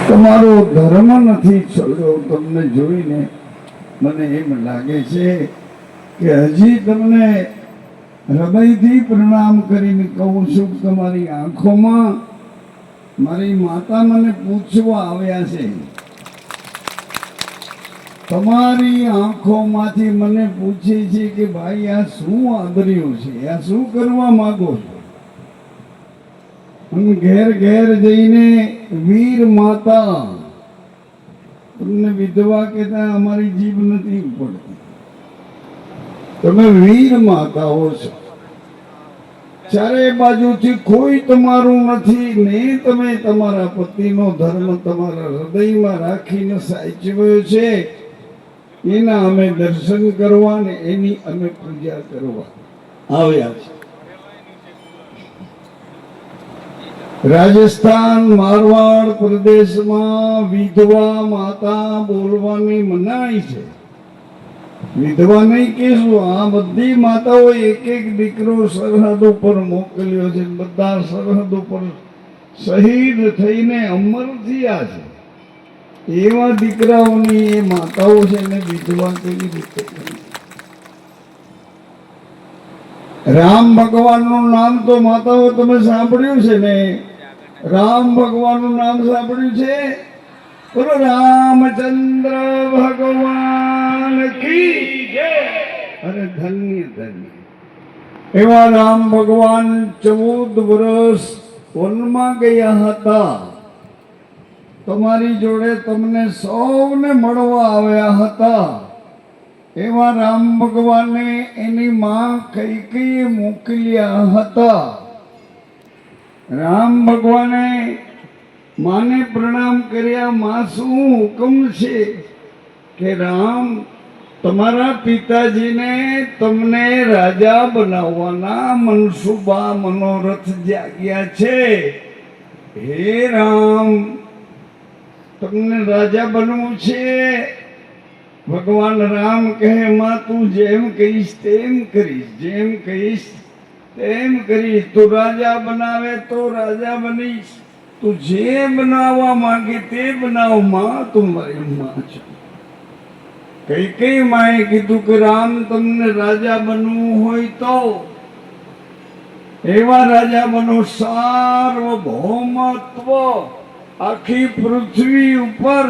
તમારો ધર્મ નથી છોડ્યો. તમને જોઈને મને એમ લાગે છે કે હજી તમને હૃદયથી પ્રણામ કરીને કહું છું. તમારી આંખોમાં મારી માતા મને પૂછવા આવ્યા છે. તમારી આંખોમાંથી મને પૂછે છે કે ભાઈ આ શું આદર્યું છે, આ શું કરવા માંગો છો? અને ઘેર ઘેર જઈને વીર માતા, તમને વિધવા કહેતા અમારી જીભ નથી પડતી. તમે વીર માતાઓ છો. ચારે બાજુથી કોઈ તમારું નથી ને તમે તમારા પતિનો ધર્મ તમારા હૃદયમાં રાખીને સાચવ્યો છે. એના અમે દર્શન કરવા ને એની અમે પૂજા કરવા આવ્યા છે. રાજસ્થાન મારવાડ પ્રદેશમાં વિધવા માતા બોલવાની મનાઈ છે. વિધવા નહીં કહેશું, આ બધી માતાઓ એક એક દીકરો સરહદ ઉપર મોકલ્યો છે. બધા સરહદ ઉપર શહીદ થઈને અમર થયા છે. એવા દીકરાઓની એ માતાઓ છે ને વિધવા કેવી રીતે કરી? રામ ભગવાનનું નામ તો માતાઓ તમે સાંભળ્યું છે ને? રામ ભગવાનનું નામ સાંભળ્યું છે? બોલો રામચંદ્ર ભગવાન કી જય. અરે ધન્ય ધન્ય એવા રામ ભગવાન 14 વર્ષ વનમાં ગયા હતા. તમારી જોડે તમને સૌને મળવા આવ્યા હતા. એવા રામ ભગવાને એની માં કૈકેયીએ મોકલ્યા હતા. રામ ભગવાને માને પ્રણામ કર્યા. માં શું હુકમ છે કે રામ તમારા પિતાજીને તમને રાજા બનાવવાના મનસુબા મનોરથ જાગ્યા છે. હે રામ તમને રાજા બનવું છે. ભગવાન રામ કહે માં તું જેમ કહીશ તેમ કરીશ, જેમ કહીશ તેમ કરીશ. તું રાજા બનાવે તો રાજા બનીશ, તું જે બનાવવા માંગે તે બનાવ. માં તું મારી માં છે. કઈ માએ કીધું કે રામ તમને રાજા બનવું હોય તો એવા રાજા બનો સાર્વભૌમત્વ આખી પૃથ્વી ઉપર